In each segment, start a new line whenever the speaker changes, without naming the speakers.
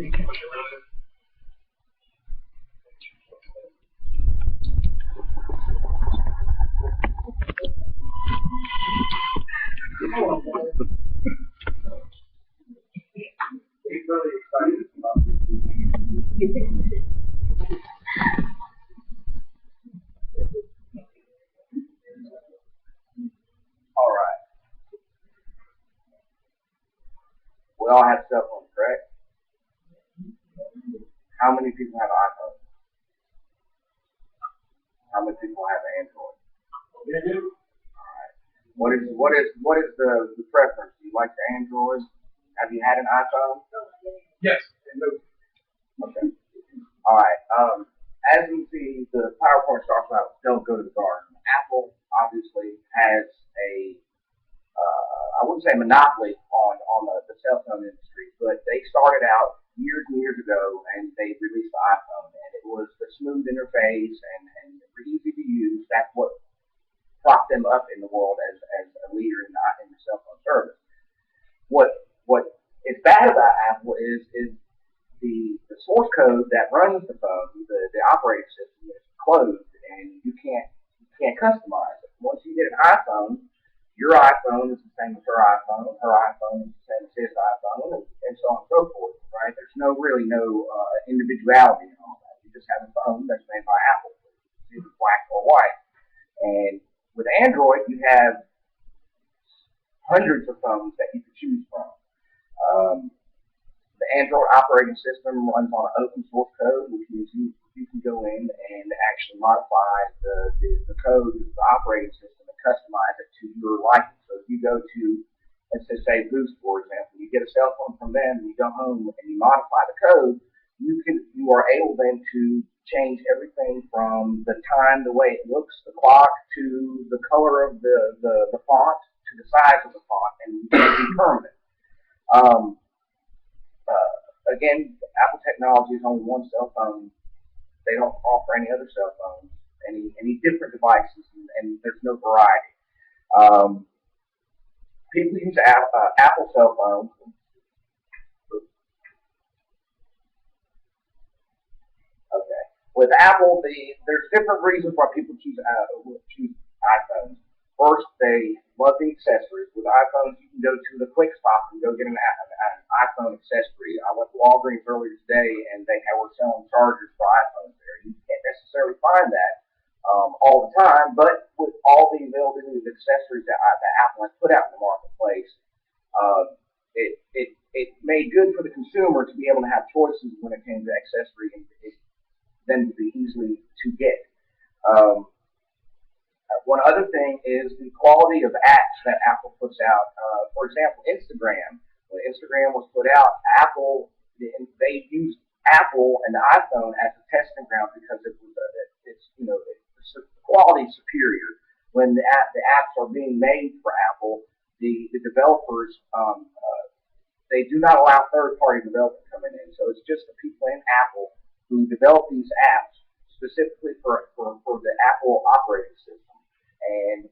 All right. We all have cell phones, correct? How many people have iPhones? How many people have Android? All right. What is the preference? Do you like the Android? Have you had an iPhone?
Yes.
Okay. All right. As you see, the PowerPoint starts out, don't go to the garden. Apple obviously has a, I wouldn't say monopoly on the cell phone industry, but they started out years and years ago, and they released the iPhone, and it was the smooth interface and easy to use. That's what propped them up in the world as a leader in the cell phone service. What is bad about Apple is the source code that runs the phone, the operating system is closed, and you can't customize it. Once you get an iPhone, your iPhone is the same as her iPhone is the same as his iPhone, and so on and so forth. Right? There's really no individuality in all that. You just have a phone that's made by Apple, either black or white. And with Android, you have hundreds of phones that you can choose from. The Android operating system runs on an open source code, which means you can go in and actually modify the code of the operating system and customize it to your liking. So if you go to, let's just say Boost, for example, you get a cell phone from them, and you go home and you modify the code, you are able then to change everything from the time, the way it looks, the clock, to the color of the font, to the size of the font, and it can be permanent. Again, Apple technology is only one cell phone. They don't offer any other cell phones, any different devices, and there's no variety. People use Apple cell phones. Okay. With Apple, there's different reasons why people choose iPhones. First, they love the accessories. With iPhones, you can go to the quick stop and go get an iPhone accessory. I went to Walgreens earlier today, and they were selling chargers for iPhones there. You can't necessarily find that all the time, but with all the availability of accessories that Apple has put out in the marketplace, it made good for the consumer to be able to have choices when it came to accessory and them to be easily to get. One other thing is the quality of apps that Apple puts out. For example, Instagram. When Instagram was put out, they used Apple and the iPhone as a testing ground because the quality is superior. When the apps are being made for Apple, the developers they do not allow third-party development coming in. So it's just the people in Apple who develop these apps specifically for the Apple operating system. And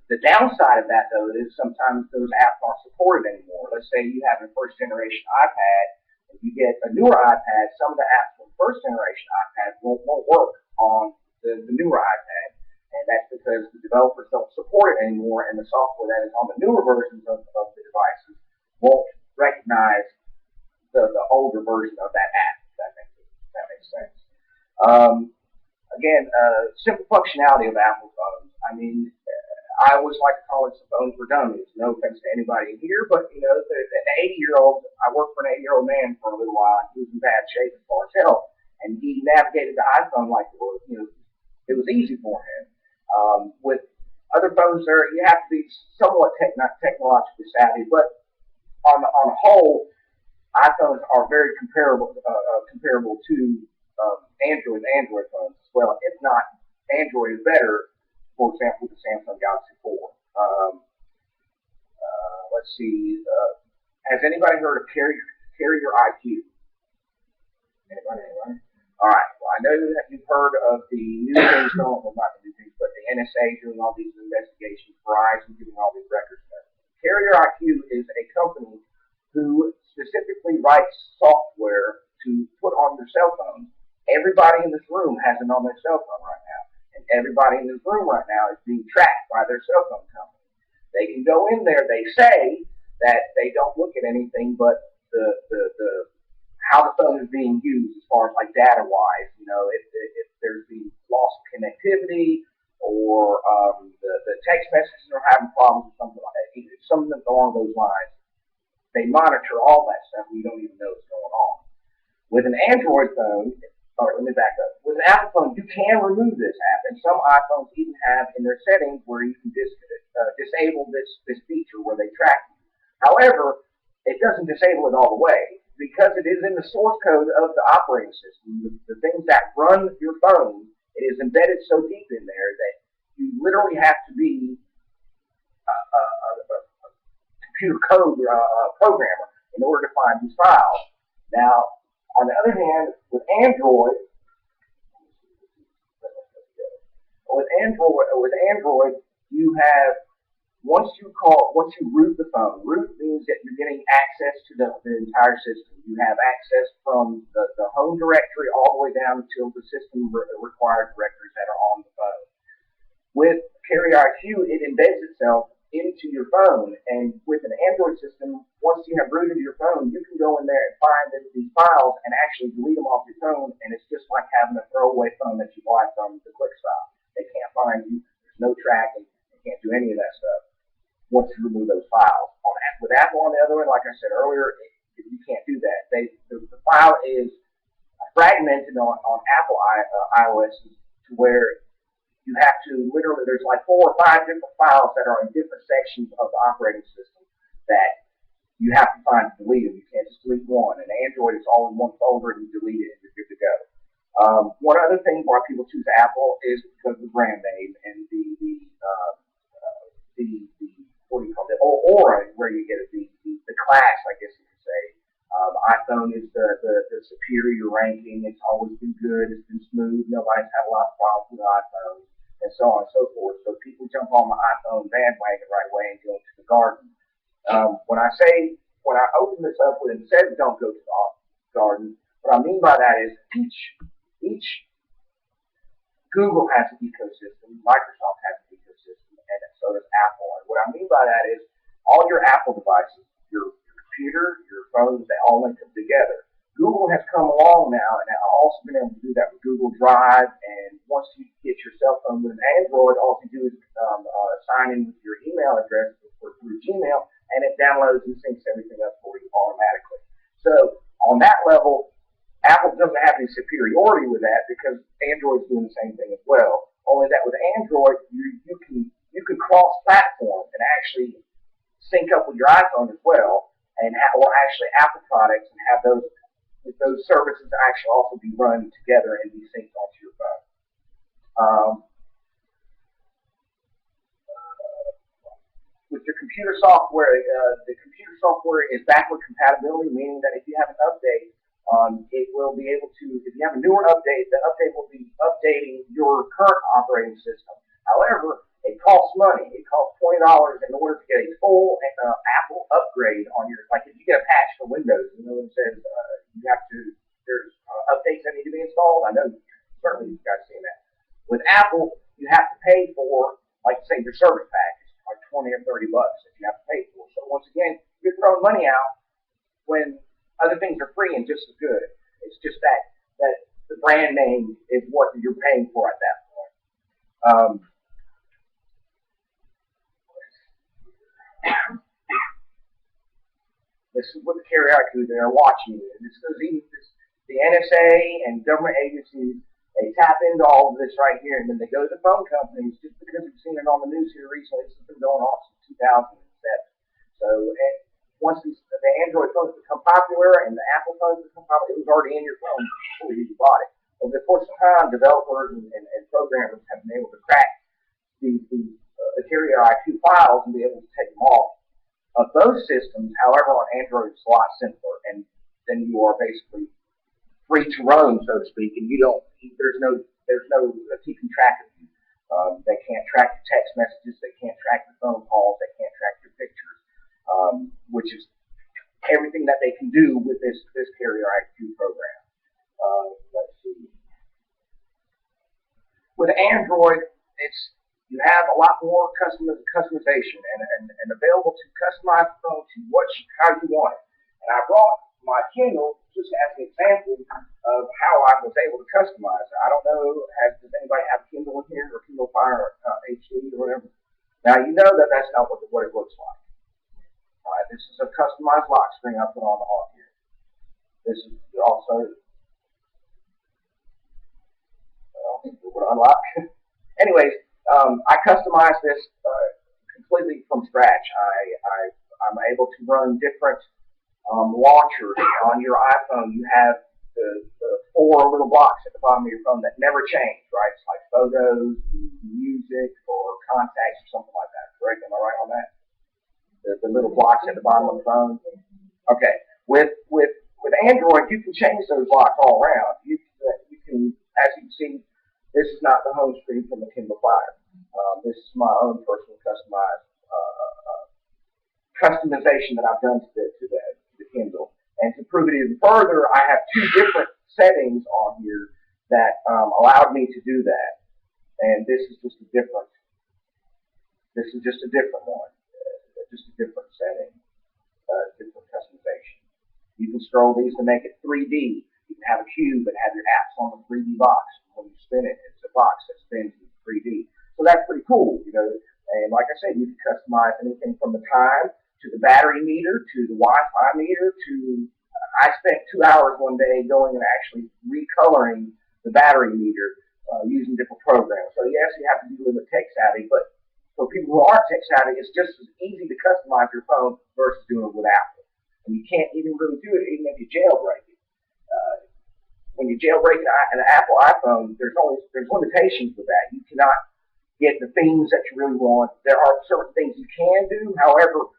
the downside of that, though, is sometimes those apps aren't supported anymore. Let's say you have a first-generation iPad, and you get a newer iPad, some of the apps from first-generation iPad won't work on the newer iPad. And that's because the developers don't support it anymore, and the software that is on the newer versions of the devices won't recognize the older version of that app, if that makes sense. Again, simple functionality of Apple phones. I mean, I always like to call it phones for dummies. No offense to anybody in here, but an 80-year-old. I worked for an 80-year-old man for a little while. He was in bad shape as far as health, and he navigated the iPhone like it was. It was easy for him. With other phones, you have to be somewhat technologically savvy, but on the whole, iPhones are very comparable to Android phones as well. If not, Android is better. For example, the Samsung Galaxy 4. Let's see. Has anybody heard of carrier IQ? Anybody? All right. Well, I know that you've heard of the new things going on, not the new things, but the NSA doing all these investigations, Verizon giving all these records. Carrier IQ is a company who specifically writes software to put on your cell phone. Everybody in this room has it on their cell phone right now. And everybody in this room right now is being tracked by their cell phone company. They can go in there, they say that they don't look at anything but the how the phone is being used as far as like data wise, if there's the loss of connectivity or the text messages are having problems or something like that, something along those lines. They monitor all that stuff and you don't even know what's going on. With an Android phone, let me back up. With an Apple phone, you can remove this app, and some iPhones even have in their settings where you can disable this feature where they track you. However, it doesn't disable it all the way because it is in the source code of the operating system. The things that run your phone, it is embedded so deep in there that you literally have to be a computer code programmer in order to find these files. Now, on the other hand, with Android, you have once you root the phone. Root means that you're getting access to the entire system. You have access from the home directory all the way down until the system required directories that are on the phone. With Carrier IQ, it embeds itself into your phone, and with an Android system, once you have rooted your phone, you can go in there and find these files and actually delete them off your phone, and it's just like having a throwaway phone that you buy from the Quick Stop. They can't find you. There's no tracking. They can't do any of that stuff once you remove those files. With Apple on the other end, like I said earlier, you can't do that. The file is fragmented on Apple iOS to where you have to literally, there's like 4 or 5 different files that are in different sections of the operating system that you have to find to delete them. You can't just delete one. And Android is all in one folder and you delete it and you're good to go. One other thing why people choose Apple is because of the brand name and the what do you call it? Aura, where you get it, the class, I guess you could say. iPhone is the superior ranking. It's always been good. It's been smooth. Nobody's had a lot of problems with iPhones, and so on and so forth. So people jump on the iPhone bandwagon right away and go to the garden. When I open this up and it says don't go to the garden, what I mean by that is each Google has an ecosystem, Microsoft has an ecosystem, and so does Apple. And what I mean by that is all your Apple devices, your computer, your phones, they all link them together. Google has come along now and also been able to do that with Google Drive. And once you get your cell phone with an Android, all you do is sign in with your email address through Gmail, and it downloads and syncs everything up for you automatically. So on that level, Apple doesn't have any superiority with that because Android's doing the same thing as well. Only that with Android, you can cross-platform and actually sync up with your iPhone as well, or actually Apple products and have those services actually also be run together and be synced onto your phone. With your computer software, the computer software is backward compatibility, meaning that if you have an update, it will be able to, if you have a newer update, the update will be updating your current operating system. However, it costs money. It costs $20 in order to get a full Apple upgrade on your, like if you get a patch for Windows, it says you have to, there's updates that need to be installed. I know certainly you guys seen that. With Apple, you have to pay for, like say, your service package, like $20 or $30 that you have to pay for. So once again, you're throwing money out when other things are free and just as good. It's just that the brand name is what you're paying for at that point. This is what the Carrier IQ, they're watching you. The NSA and government agencies, they tap into all of this right here, and then they go to the phone companies just because we've seen it on the news here recently. This has been going on since 2007. So once the Android phones become popular and the Apple phones become popular, it was already in your phone before you bought it. Over the course of time, developers and programmers have been able to crack the Carrier IQ files and be able to take them off of those systems. However, on Android, it's a lot simpler, and then you are basically free to roam, so to speak, and there's no keeping track of you. They can't track your text messages, they can't track your phone calls, they can't track your pictures, which is everything that they can do with this Carrier IQ program. Let's see. With Android, you have a lot more customization and available to customize the phone to how you want it. And I brought my Kindle just as an example of how I was able to customize it. I don't know, does anybody have Kindle in here or Kindle Fire HD or whatever? Now you know that that's not what it looks like. This is a customized lock screen I put on here. This is also, it would unlock. Anyways, I customized this completely from scratch. I'm able to run different launchers on your iPhone. You have the 4 little blocks at the bottom of your phone that never change, right? It's like photos, music, or contacts or something like that. Correct? Am I right on that? The little blocks at the bottom of the phone. Okay. With Android, you can change those blocks all around. You can, as you can see, this is not the home screen from the Kindle Fire. This is my own personal customization that I've done to the Kindle. And to prove it even further, I have 2 different settings on here that allowed me to do that. And this is just a different one, just a different setting, different customization. You can scroll these to make it 3D. You can have a cube and have your apps on the 3D box. When you spin it, it's a box that spins in 3D. So that's pretty cool, And like I said, you can customize anything from the time to the battery meter to the Wi-Fi meter to. I spent 2 hours one day going and actually recoloring the battery meter using different programs. So yes, you have to be a little bit tech savvy, but for people who aren't tech savvy, it's just as easy to customize your phone versus doing it with Apple. And you can't even really do it even if you jailbreak it. When you jailbreak an Apple iPhone, there's limitations with that. You cannot get the themes that you really want. There are certain things you can do. However,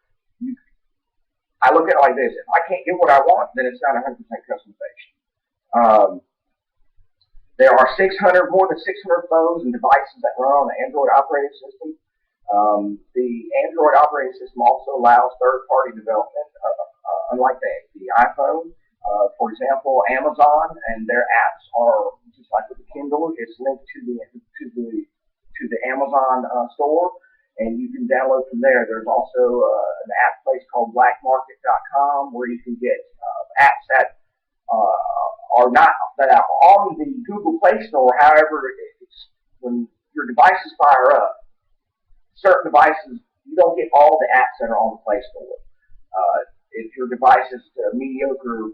I look at it like this. If I can't get what I want, then it's not 100% customization. There are more than 600 phones and devices that run on the Android operating system. The Android operating system also allows third-party development, unlike the iPhone. For example, Amazon and their apps are just like with the Kindle. It's linked to the Amazon store, and you can download from there. There's also an app place called blackmarket.com where you can get apps that are on the Google Play Store. However, when your devices fire up, certain devices, you don't get all the apps that are on the Play Store. If your device is a mediocre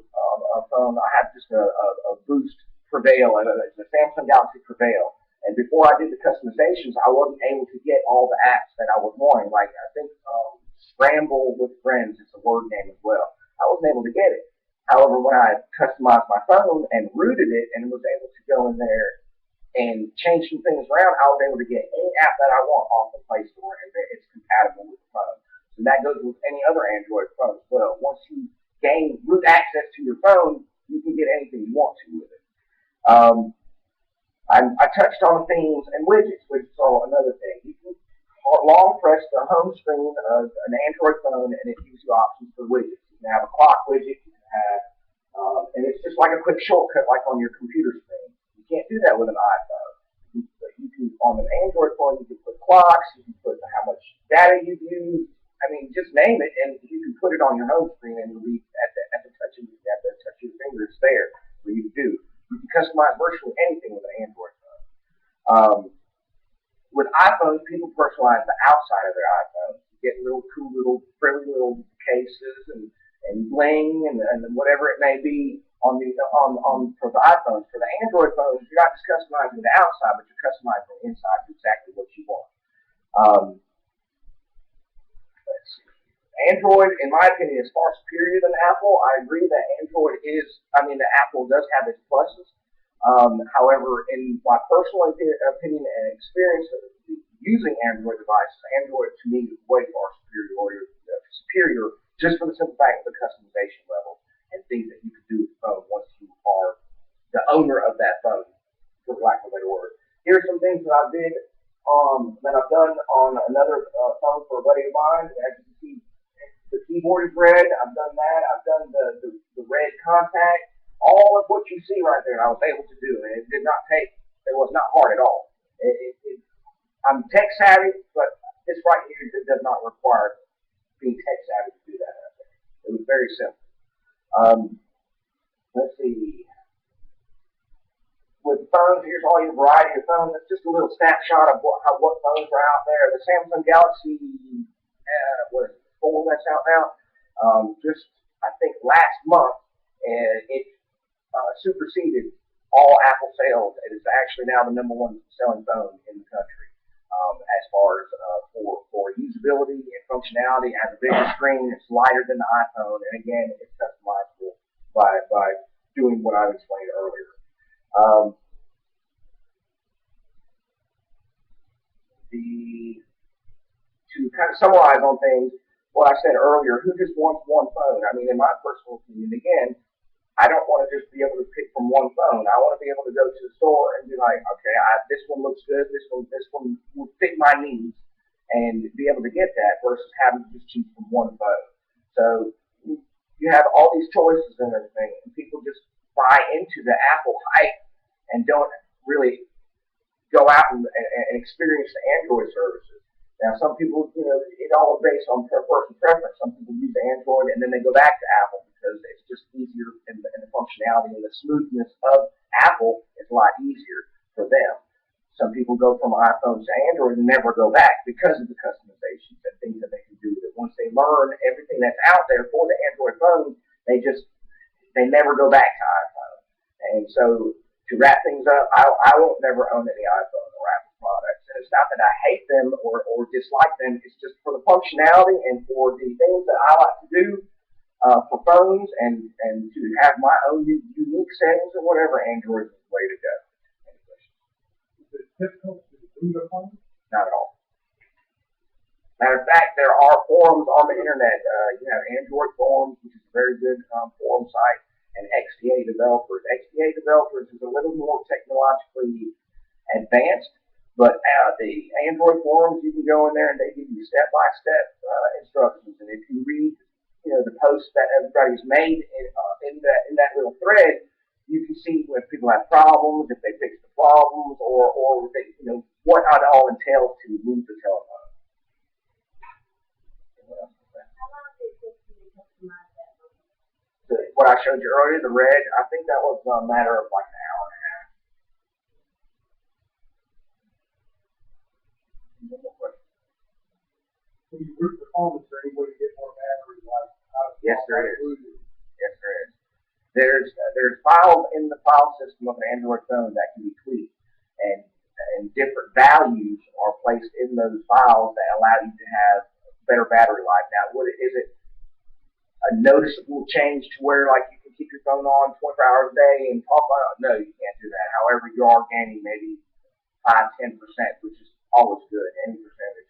phone, I have just a Boost Prevail, it's a Samsung Galaxy Prevail. And before I did the customizations, I wasn't able to get all the apps that I was wanting. Like I think Scramble with Friends is a word game as well. I wasn't able to get it. However, when I customized my phone and rooted it and was able to go in there and change some things around, I was able to get any app that I want off the Play Store, and it's compatible with the phone. So that goes with any other Android phone as well. Once you gain root access to your phone, you can get anything you want to with it. I touched on themes and widgets, which is another thing. You can long press the home screen of an Android phone, and it gives you options for widgets. You can have a clock widget, you can have, and it's just like a quick shortcut, like on your computer screen. You can't do that with an iPhone. You can on an Android phone, you can put clocks, you can put how much data you've used. I mean, just name it, and you can put it on your home screen, and it'll be at the touch of your finger. It's there for you to do. You can customize virtually anything with an Android phone. With iPhones, people personalize the outside of their iPhones. You get cool frilly little cases and bling and whatever it may be for the iPhones. For the Android phones, you're not just customizing the outside, but you're customizing the inside to exactly what you want. Android, in my opinion, is far superior than Apple. I agree that the Apple does have its pluses. However, in my personal opinion and experience using Android devices, Android to me is way far superior just for the simple fact of the customization level and things that you can do with the phone once you are the owner of that phone, for lack of a better word. Here's some things that I did that I've done on another phone for a buddy of mine. As you can see, the keyboard is red. I've done that. I've done the red contact, all of what you see right there, I was able to do, and it did not take. It was not hard at all. I'm tech savvy, but this right here does not require being tech savvy to do that. Right there. It was very simple. Let's see. With phones, here's all your variety of phones. It's just a little snapshot of what phones are out there. The Samsung Galaxy, what is it, 4 that's out now? Just I think last month, it superseded all Apple sales. It is actually now the #1 selling phone in the country. As far as for usability and functionality, it has a bigger screen. It's lighter than the iPhone, and again, it's customizable by doing what I explained earlier. To kind of summarize on things, what I said earlier, who just wants one phone? I mean, in my personal opinion, again, I don't want to just be able to pick from one phone. I want to be able to go to the store and be like, okay, this one looks good. This one will fit my needs, and be able to get that versus having to just choose from one phone. So you have all these choices and everything, and people just buy into the Apple hype and don't really go out and experience the Android services. Now, some people, it all is based on personal preference. Some people use Android and then they go back to Apple because it's just easier, and the functionality and the smoothness of Apple is a lot easier for them. Some people go from iPhones to Android and never go back because of the customizations and things that they can do with it. Once they learn everything that's out there for the Android phone, they never go back to iPhone. And so to wrap things up, I won't never own any iPhone or Apple products. And it's not that I hate them or dislike them. It's just for the functionality and for the things that I like to do for phones and to have my own unique settings or whatever. Android is the way to go.
Is it difficult to do the phone?
Not at all. Matter of fact, there are forums on the internet. You have Android forums, which is a very good forum site, and XDA developers. XDA developers is a little more technologically advanced, but the Android forums, you can go in there and they give you step-by-step instructions. And if you read, the posts that everybody's made in that little thread, you can see when people have problems, if they fix the problems, or they, what it all entails to move the telephone. What I showed you earlier, the red, I think that was a matter of like an hour and a half.
When you root the phone, is there any way to get more battery life?
Yes, there is. Yes, there is. There's files in the file system of an Android phone that can be tweaked, and different values are placed in those files that allow you to have better battery life. Now, is it a noticeable change to where like you can keep your phone on 24 hours a day and talk on it? No, you can't do that. However, you are gaining maybe 5-10%, which is always good. Any percent is